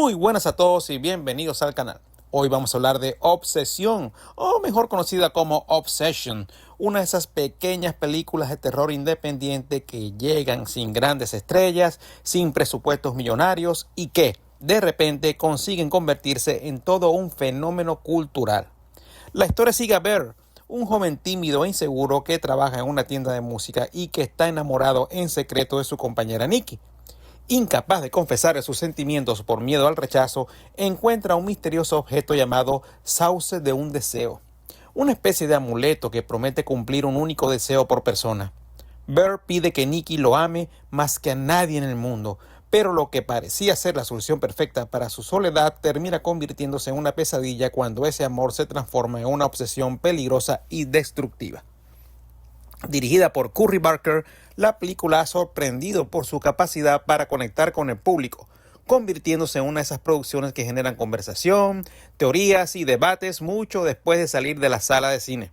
Muy buenas a todos y bienvenidos al canal. Hoy vamos a hablar de Obsesión, o mejor conocida como Obsession, una de esas pequeñas películas de terror independiente que llegan sin grandes estrellas, sin presupuestos millonarios y que, de repente, consiguen convertirse en todo un fenómeno cultural. La historia sigue a Bear, un joven tímido e inseguro que trabaja en una tienda de música y que está enamorado en secreto de su compañera Nikki. Incapaz de confesar sus sentimientos por miedo al rechazo, encuentra un misterioso objeto llamado Sauce de un Deseo, una especie de amuleto que promete cumplir un único deseo por persona. Bear pide que Nikki lo ame más que a nadie en el mundo, pero lo que parecía ser la solución perfecta para su soledad termina convirtiéndose en una pesadilla cuando ese amor se transforma en una obsesión peligrosa y destructiva. Dirigida por Curry Barker, la película ha sorprendido por su capacidad para conectar con el público, convirtiéndose en una de esas producciones que generan conversación, teorías y debates mucho después de salir de la sala de cine.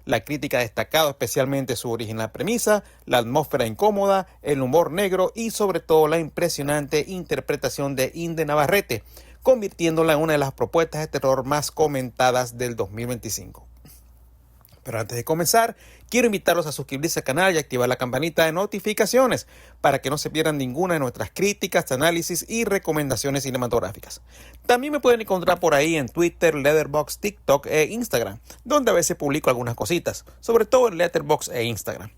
La crítica ha destacado especialmente su original premisa, la atmósfera incómoda, el humor negro y sobre todo la impresionante interpretación de Inde Navarrete, convirtiéndola en una de las propuestas de terror más comentadas del 2025. Pero antes de comenzar, quiero invitarlos a suscribirse al canal y activar la campanita de notificaciones para que no se pierdan ninguna de nuestras críticas, análisis y recomendaciones cinematográficas. También me pueden encontrar por ahí en Twitter, Letterboxd, TikTok e Instagram, donde a veces publico algunas cositas, sobre todo en Letterboxd e Instagram.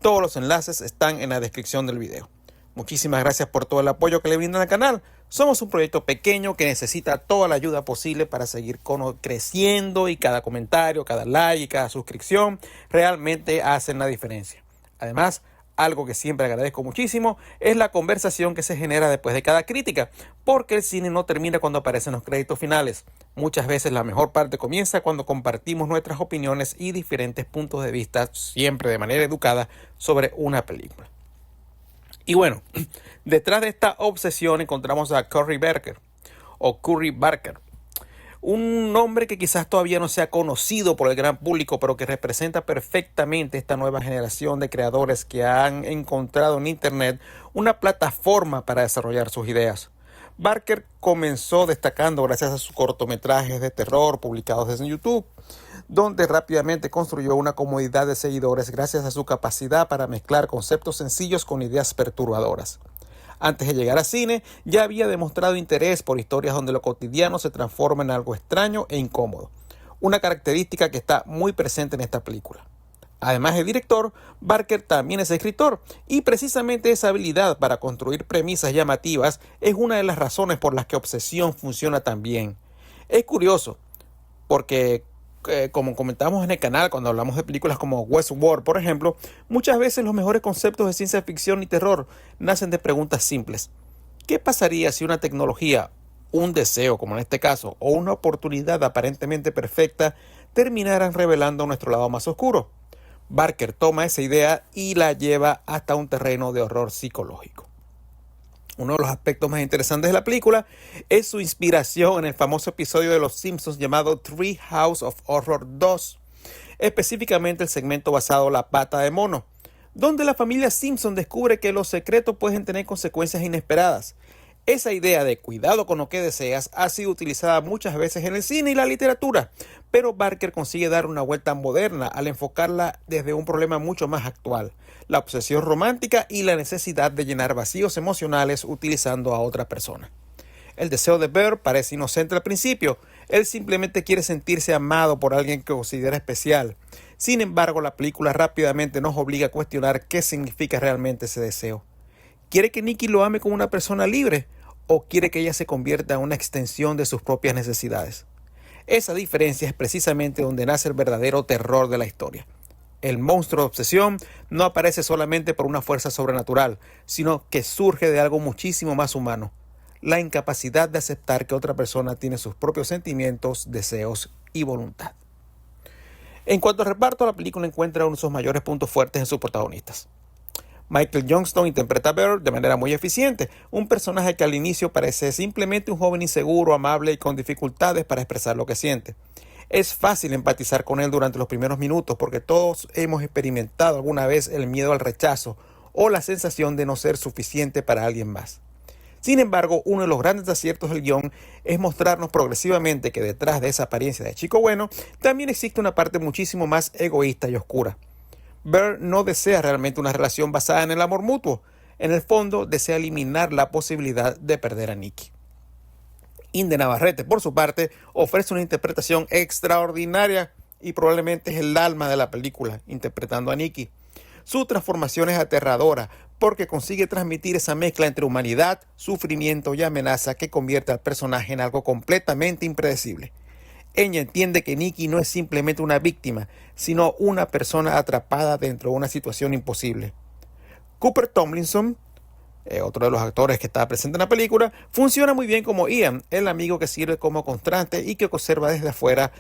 Todos los enlaces están en la descripción del video. Muchísimas gracias por todo el apoyo que le brindan al canal. Somos un proyecto pequeño que necesita toda la ayuda posible para seguir creciendo y cada comentario, cada like y cada suscripción realmente hacen la diferencia. Además, algo que siempre agradezco muchísimo es la conversación que se genera después de cada crítica, porque el cine no termina cuando aparecen los créditos finales. Muchas veces la mejor parte comienza cuando compartimos nuestras opiniones y diferentes puntos de vista, siempre de manera educada, sobre una película. Y bueno, detrás de esta obsesión encontramos a Curry Barker, un nombre que quizás todavía no sea conocido por el gran público, pero que representa perfectamente esta nueva generación de creadores que han encontrado en Internet una plataforma para desarrollar sus ideas. Barker comenzó destacando gracias a sus cortometrajes de terror publicados en YouTube, donde rápidamente construyó una comunidad de seguidores gracias a su capacidad para mezclar conceptos sencillos con ideas perturbadoras. Antes de llegar al cine, ya había demostrado interés por historias donde lo cotidiano se transforma en algo extraño e incómodo, una característica que está muy presente en esta película. Además de director, Barker también es escritor, y precisamente esa habilidad para construir premisas llamativas es una de las razones por las que Obsesión funciona tan bien. Es curioso, porque como comentamos en el canal cuando hablamos de películas como Westworld, por ejemplo, muchas veces los mejores conceptos de ciencia ficción y terror nacen de preguntas simples. ¿Qué pasaría si una tecnología, un deseo como en este caso, o una oportunidad aparentemente perfecta terminaran revelando nuestro lado más oscuro? Barker toma esa idea y la lleva hasta un terreno de horror psicológico. Uno de los aspectos más interesantes de la película es su inspiración en el famoso episodio de Los Simpsons llamado Treehouse of Horror 2, específicamente el segmento basado en La Pata de Mono, donde la familia Simpson descubre que los secretos pueden tener consecuencias inesperadas. Esa idea de cuidado con lo que deseas ha sido utilizada muchas veces en el cine y la literatura, pero Barker consigue dar una vuelta moderna al enfocarla desde un problema mucho más actual, la obsesión romántica y la necesidad de llenar vacíos emocionales utilizando a otra persona. El deseo de Bear parece inocente al principio, él simplemente quiere sentirse amado por alguien que considera especial. Sin embargo, la película rápidamente nos obliga a cuestionar qué significa realmente ese deseo. ¿Quiere que Nikki lo ame como una persona libre o quiere que ella se convierta en una extensión de sus propias necesidades? Esa diferencia es precisamente donde nace el verdadero terror de la historia. El monstruo de obsesión no aparece solamente por una fuerza sobrenatural, sino que surge de algo muchísimo más humano: la incapacidad de aceptar que otra persona tiene sus propios sentimientos, deseos y voluntad. En cuanto al reparto, la película encuentra uno de sus mayores puntos fuertes en sus protagonistas. Michael Johnston interpreta a Bear de manera muy eficiente, un personaje que al inicio parece simplemente un joven inseguro, amable y con dificultades para expresar lo que siente. Es fácil empatizar con él durante los primeros minutos porque todos hemos experimentado alguna vez el miedo al rechazo o la sensación de no ser suficiente para alguien más. Sin embargo, uno de los grandes aciertos del guión es mostrarnos progresivamente que detrás de esa apariencia de chico bueno, también existe una parte muchísimo más egoísta y oscura. Bear no desea realmente una relación basada en el amor mutuo. En el fondo, desea eliminar la posibilidad de perder a Nikki. Inde Navarrete, por su parte, ofrece una interpretación extraordinaria y probablemente es el alma de la película, interpretando a Nikki. Su transformación es aterradora porque consigue transmitir esa mezcla entre humanidad, sufrimiento y amenaza que convierte al personaje en algo completamente impredecible. Ella entiende que Nikki no es simplemente una víctima, sino una persona atrapada dentro de una situación imposible. Cooper Tomlinson, otro de los actores que está presente en la película, funciona muy bien como Ian, el amigo que sirve como contraste y que observa desde afuera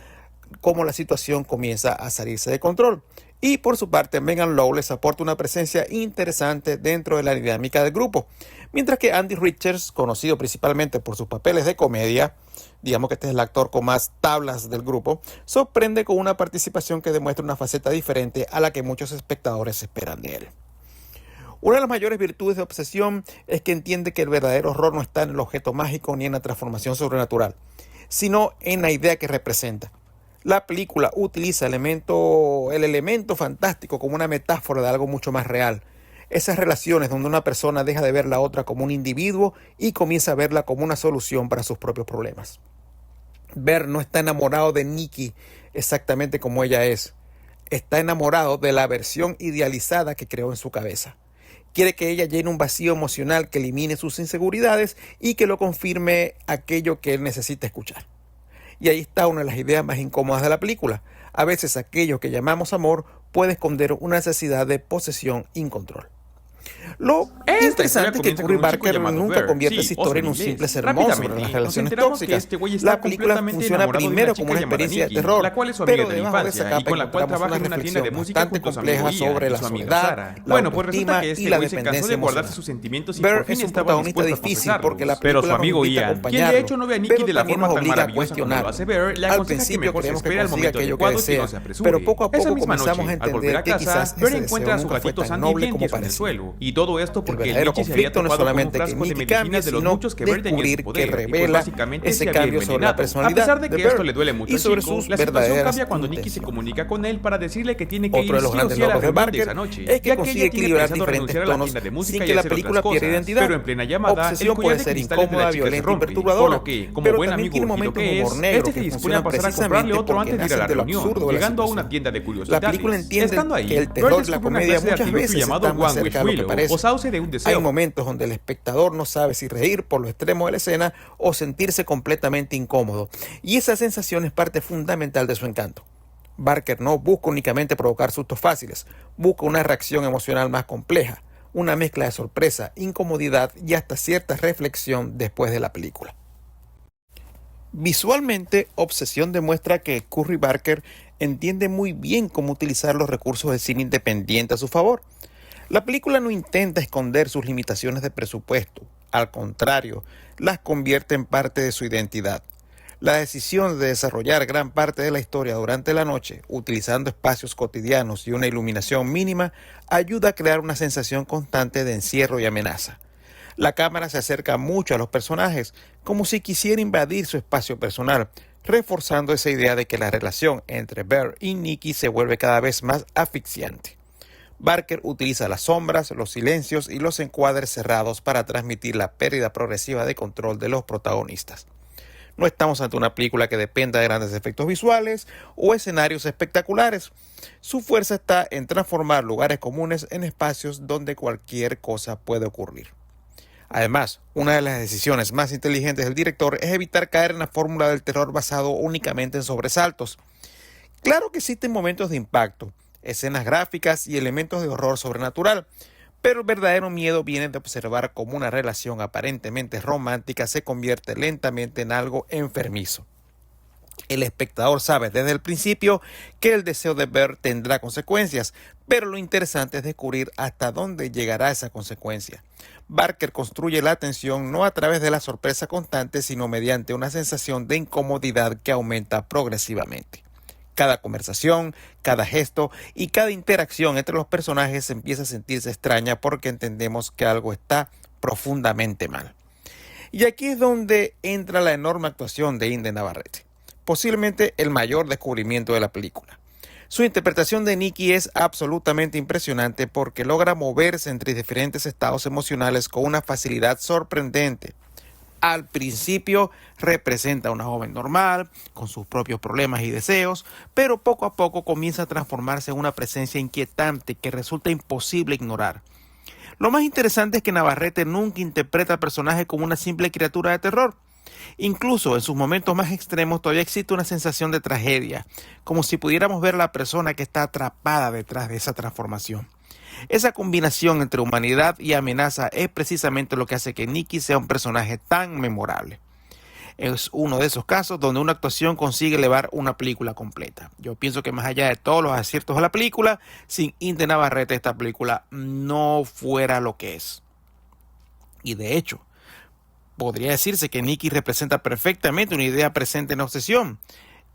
cómo la situación comienza a salirse de control. Y por su parte, Megan Lawless aporta una presencia interesante dentro de la dinámica del grupo, mientras que Andy Richards, conocido principalmente por sus papeles de comedia, digamos que este es el actor con más tablas del grupo, sorprende con una participación que demuestra una faceta diferente a la que muchos espectadores esperan de él. Una de las mayores virtudes de Obsesión es que entiende que el verdadero horror no está en el objeto mágico ni en la transformación sobrenatural, sino en la idea que representa. La película utiliza el elemento fantástico como una metáfora de algo mucho más real. Esas relaciones donde una persona deja de ver a la otra como un individuo y comienza a verla como una solución para sus propios problemas. Bear no está enamorado de Nikki exactamente como ella es. Está enamorado de la versión idealizada que creó en su cabeza. Quiere que ella llene un vacío emocional que elimine sus inseguridades y que lo confirme aquello que él necesita escuchar. Y ahí está una de las ideas más incómodas de la película. A veces aquello que llamamos amor puede esconder una necesidad de posesión y control. Lo interesante es que Curry Barker nunca convierte esa historia en un simple sermón sobre las relaciones tóxicas. La película funciona primero como una experiencia de terror, pero debajo de esa capa encontramos una reflexión bastante compleja sobre la soledad, la autoestima y la dependencia emocional. Bear es un protagonista difícil porque la película nos invita a acompañarlo, pero también nos obliga a cuestionarlo. Al principio creemos que consigue aquello que desea, pero poco a poco comenzamos a entender que quizás ese deseo nunca fue tan noble como parecía. Y todo esto porque el verdadero conflicto no es solamente que Nikki cambie, sino descubrir que revela ese cambio sobre la personalidad de Bear y sobre sus verdaderas cambia cuando Nikki se comunica con él para decirle que tiene que ir Otro de los grandes logros de Barker es que consigue equilibrar diferentes tonos sin que la película pierda identidad. Pero en plena llamada, Obsesión puede ser incómoda, violenta y perturbadora, pero también tiene momentos de humor negro que funcionan precisamente porque nacen de lo absurdo de la situación. La película entiende que el terror y la comedia muchas veces están más cerca de lo que parece. Hay momentos donde el espectador no sabe si reír por lo extremo de la escena o sentirse completamente incómodo, y esa sensación es parte fundamental de su encanto. Barker no busca únicamente provocar sustos fáciles, busca una reacción emocional más compleja, una mezcla de sorpresa, incomodidad y hasta cierta reflexión después de la película. Visualmente, Obsesión demuestra que Curry Barker entiende muy bien cómo utilizar los recursos del cine independiente a su favor. La película no intenta esconder sus limitaciones de presupuesto, al contrario, las convierte en parte de su identidad. La decisión de desarrollar gran parte de la historia durante la noche, utilizando espacios cotidianos y una iluminación mínima, ayuda a crear una sensación constante de encierro y amenaza. La cámara se acerca mucho a los personajes, como si quisiera invadir su espacio personal, reforzando esa idea de que la relación entre Bear y Nikki se vuelve cada vez más asfixiante. Barker utiliza las sombras, los silencios y los encuadres cerrados para transmitir la pérdida progresiva de control de los protagonistas. No estamos ante una película que dependa de grandes efectos visuales o escenarios espectaculares. Su fuerza está en transformar lugares comunes en espacios donde cualquier cosa puede ocurrir. Además, una de las decisiones más inteligentes del director es evitar caer en la fórmula del terror basado únicamente en sobresaltos. Claro que existen momentos de impacto, escenas gráficas y elementos de horror sobrenatural, pero el verdadero miedo viene de observar cómo una relación aparentemente romántica se convierte lentamente en algo enfermizo. El espectador sabe desde el principio que el deseo de ver tendrá consecuencias, pero lo interesante es descubrir hasta dónde llegará esa consecuencia. Barker construye la tensión no a través de la sorpresa constante, sino mediante una sensación de incomodidad que aumenta progresivamente. Cada conversación, cada gesto y cada interacción entre los personajes empieza a sentirse extraña porque entendemos que algo está profundamente mal. Y aquí es donde entra la enorme actuación de Inde Navarrete, posiblemente el mayor descubrimiento de la película. Su interpretación de Nikki es absolutamente impresionante porque logra moverse entre diferentes estados emocionales con una facilidad sorprendente. Al principio representa a una joven normal, con sus propios problemas y deseos, pero poco a poco comienza a transformarse en una presencia inquietante que resulta imposible ignorar. Lo más interesante es que Navarrete nunca interpreta al personaje como una simple criatura de terror. Incluso en sus momentos más extremos todavía existe una sensación de tragedia, como si pudiéramos ver a la persona que está atrapada detrás de esa transformación. Esa combinación entre humanidad y amenaza es precisamente lo que hace que Nikki sea un personaje tan memorable. Es uno de esos casos donde una actuación consigue elevar una película completa. Yo pienso que más allá de todos los aciertos de la película, sin Inde Navarrete esta película no fuera lo que es. Y de hecho, podría decirse que Nikki representa perfectamente una idea presente en Obsesión.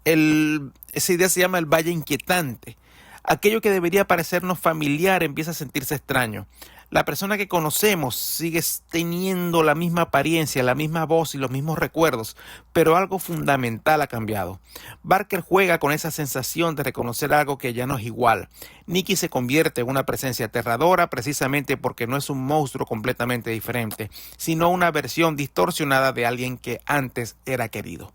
Esa idea se llama el valle inquietante. Aquello que debería parecernos familiar empieza a sentirse extraño. La persona que conocemos sigue teniendo la misma apariencia, la misma voz y los mismos recuerdos, pero algo fundamental ha cambiado. Barker juega con esa sensación de reconocer algo que ya no es igual. Nikki se convierte en una presencia aterradora precisamente porque no es un monstruo completamente diferente, sino una versión distorsionada de alguien que antes era querido.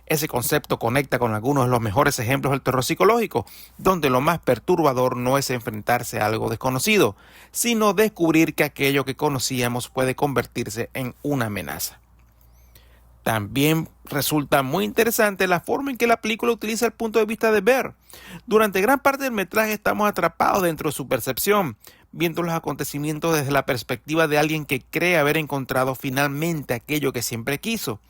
Ese concepto conecta con algunos de los mejores ejemplos del terror psicológico, donde lo más perturbador no es enfrentarse a algo desconocido, sino descubrir que aquello que conocíamos puede convertirse en una amenaza. También resulta muy interesante la forma en que la película utiliza el punto de vista de Bear. Durante gran parte del metraje estamos atrapados dentro de su percepción, viendo los acontecimientos desde la perspectiva de alguien que cree haber encontrado finalmente aquello que siempre quiso.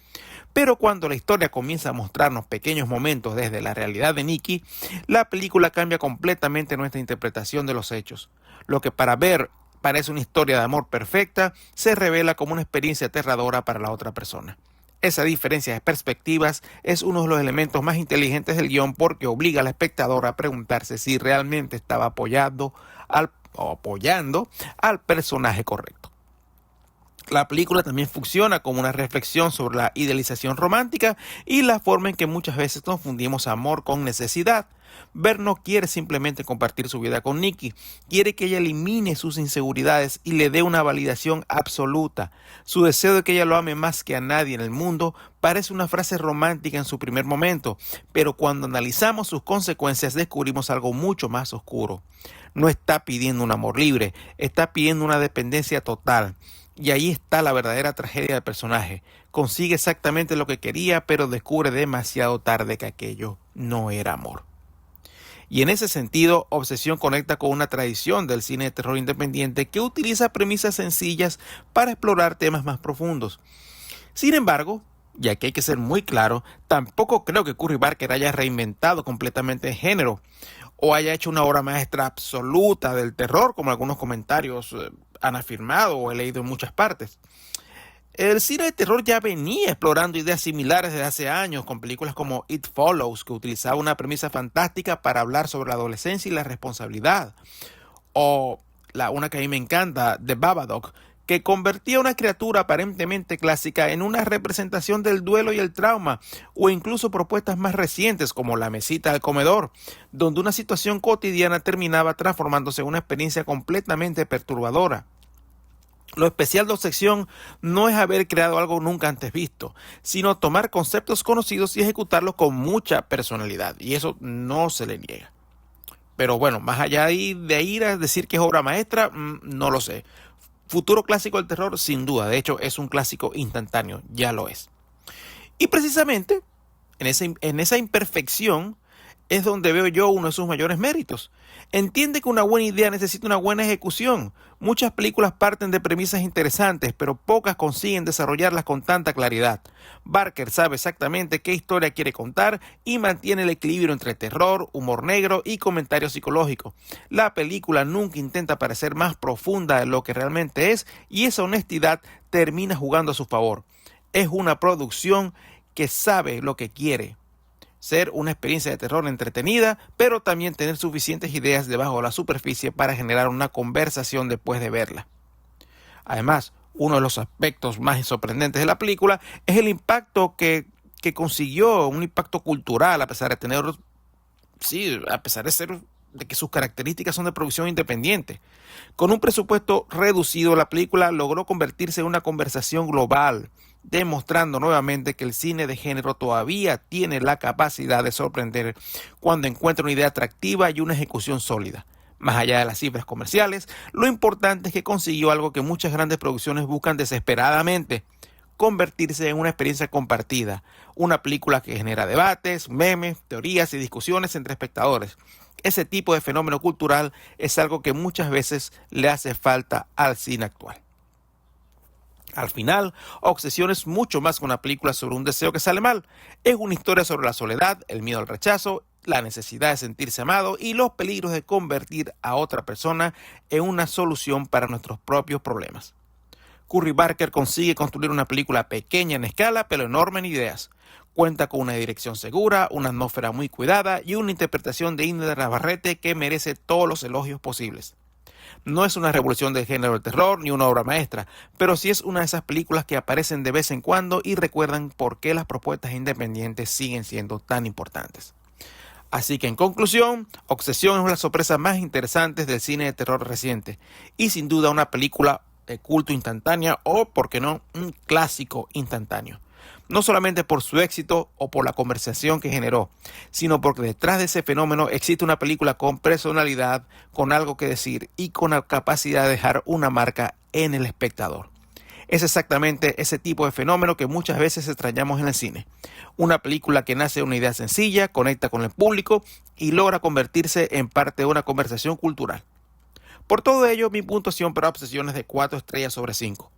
Pero cuando la historia comienza a mostrarnos pequeños momentos desde la realidad de Nikki, la película cambia completamente nuestra interpretación de los hechos. Lo que para Bear parece una historia de amor perfecta, se revela como una experiencia aterradora para la otra persona. Esa diferencia de perspectivas es uno de los elementos más inteligentes del guión porque obliga al espectador a preguntarse si realmente estaba apoyando al personaje correcto. La película también funciona como una reflexión sobre la idealización romántica y la forma en que muchas veces confundimos amor con necesidad. Bear no quiere simplemente compartir su vida con Nikki, quiere que ella elimine sus inseguridades y le dé una validación absoluta. Su deseo de que ella lo ame más que a nadie en el mundo parece una frase romántica en su primer momento, pero cuando analizamos sus consecuencias descubrimos algo mucho más oscuro. No está pidiendo un amor libre, está pidiendo una dependencia total. Y ahí está la verdadera tragedia del personaje. Consigue exactamente lo que quería, pero descubre demasiado tarde que aquello no era amor. Y en ese sentido, Obsesión conecta con una tradición del cine de terror independiente que utiliza premisas sencillas para explorar temas más profundos. Sin embargo, y aquí hay que ser muy claro, tampoco creo que Curry Barker haya reinventado completamente el género o haya hecho una obra maestra absoluta del terror, como algunos comentarios han afirmado o he leído en muchas partes. El cine de terror ya venía explorando ideas similares desde hace años con películas como It Follows, que utilizaba una premisa fantástica para hablar sobre la adolescencia y la responsabilidad. O una que a mí me encanta, The Babadook, que convertía a una criatura aparentemente clásica en una representación del duelo y el trauma, o incluso propuestas más recientes como La mesita del comedor, donde una situación cotidiana terminaba transformándose en una experiencia completamente perturbadora. Lo especial de Obsesión no es haber creado algo nunca antes visto, sino tomar conceptos conocidos y ejecutarlos con mucha personalidad, y eso no se le niega. Pero bueno, más allá de ir a decir que es obra maestra, no lo sé. Futuro clásico del terror, sin duda. De hecho, es un clásico instantáneo, ya lo es. Y precisamente, en esa imperfección, es donde veo yo uno de sus mayores méritos. Entiende que una buena idea necesita una buena ejecución. Muchas películas parten de premisas interesantes, pero pocas consiguen desarrollarlas con tanta claridad. Barker sabe exactamente qué historia quiere contar y mantiene el equilibrio entre terror, humor negro y comentario psicológico. La película nunca intenta parecer más profunda de lo que realmente es y esa honestidad termina jugando a su favor. Es una producción que sabe lo que quiere. Ser una experiencia de terror entretenida, pero también tener suficientes ideas debajo de la superficie para generar una conversación después de verla. Además, Uno de los aspectos más sorprendentes de la película es el impacto que consiguió, un impacto cultural, a pesar de tener, sí, a pesar de que sus características son de producción independiente. Con un presupuesto reducido, la película logró convertirse en una conversación global, demostrando nuevamente que el cine de género todavía tiene la capacidad de sorprender cuando encuentra una idea atractiva y una ejecución sólida. Más allá de las cifras comerciales, lo importante es que consiguió algo que muchas grandes producciones buscan desesperadamente: convertirse en una experiencia compartida, una película que genera debates, memes, teorías y discusiones entre espectadores. Ese tipo de fenómeno cultural es algo que muchas veces le hace falta al cine actual. Al final, Obsesión es mucho más que una película sobre un deseo que sale mal. Es una historia sobre la soledad, el miedo al rechazo, la necesidad de sentirse amado y los peligros de convertir a otra persona en una solución para nuestros propios problemas. Curry Barker consigue construir una película pequeña en escala, pero enorme en ideas. Cuenta con una dirección segura, una atmósfera muy cuidada y una interpretación de India Navarrete que merece todos los elogios posibles. No es una revolución del género del terror ni una obra maestra, pero sí es una de esas películas que aparecen de vez en cuando y recuerdan por qué las propuestas independientes siguen siendo tan importantes. Así que en conclusión, Obsesión es una de las sorpresas más interesantes del cine de terror reciente y sin duda una película de culto instantánea o, por qué no, un clásico instantáneo. No solamente por su éxito o por la conversación que generó, sino porque detrás de ese fenómeno existe una película con personalidad, con algo que decir y con la capacidad de dejar una marca en el espectador. Es exactamente ese tipo de fenómeno que muchas veces extrañamos en el cine. Una película que nace de una idea sencilla, conecta con el público y logra convertirse en parte de una conversación cultural. Por todo ello, mi puntuación para Obsesión es de 4 estrellas sobre 5.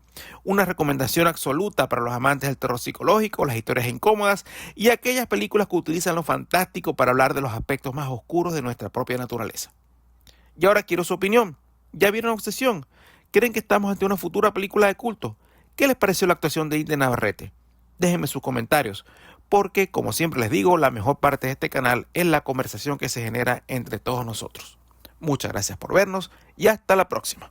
Una recomendación absoluta para los amantes del terror psicológico, las historias incómodas y aquellas películas que utilizan lo fantástico para hablar de los aspectos más oscuros de nuestra propia naturaleza. Y ahora quiero su opinión. ¿Ya vieron Obsesión? ¿Creen que estamos ante una futura película de culto? ¿Qué les pareció la actuación de India Navarrete? Déjenme sus comentarios, porque como siempre les digo, la mejor parte de este canal es la conversación que se genera entre todos nosotros. Muchas gracias por vernos y hasta la próxima.